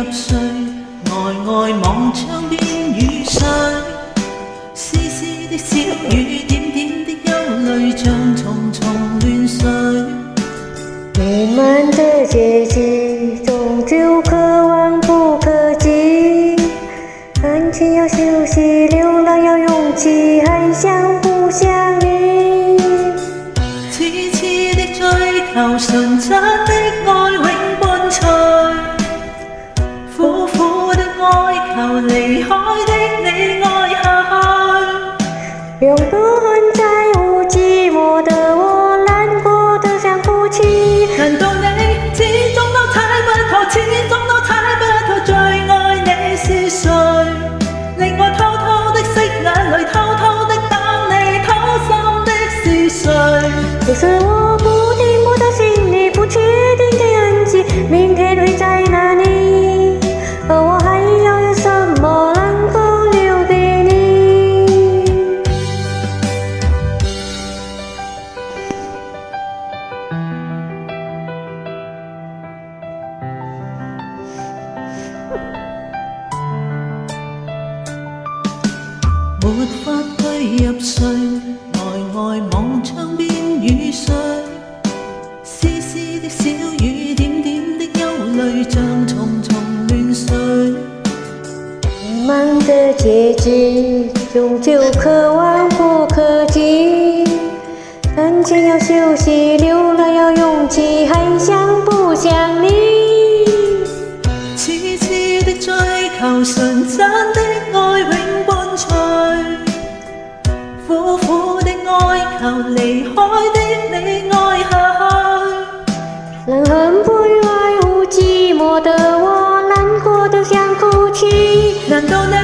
入睡，呆呆望窗邊雨水，絲絲的小雨，點點的憂慮，像重重亂碎。彌漫的結局，終究可望不可及。感情要休息，流浪要勇氣，還想不想你？痴痴的追求，純真的愛永伴隨，苦苦的哀求，離開的你愛下去。永不恨在乎寂寞的我，難過得想哭泣。難道你始終都猜不透，始終都猜不透，最愛你是誰？令我偷偷的拭眼淚，偷偷的等你，偷心的是誰？其實我不聽不到心裡不確定的痕跡，明天會在哪裡？而我還要有什麼能夠留給你？沒法退入睡，呆呆望窗邊雨水，絲絲的小雨，點點的憂慮，像重重亂碎。迷茫的結局，終究可望不可及。感情要休息，流浪要勇氣，還想不想你？痴痴的追求，純真的愛永伴隨，苦苦的哀求，離開的你愛下去。人恨不與愛護寂寞的我，難過得想哭泣。難道你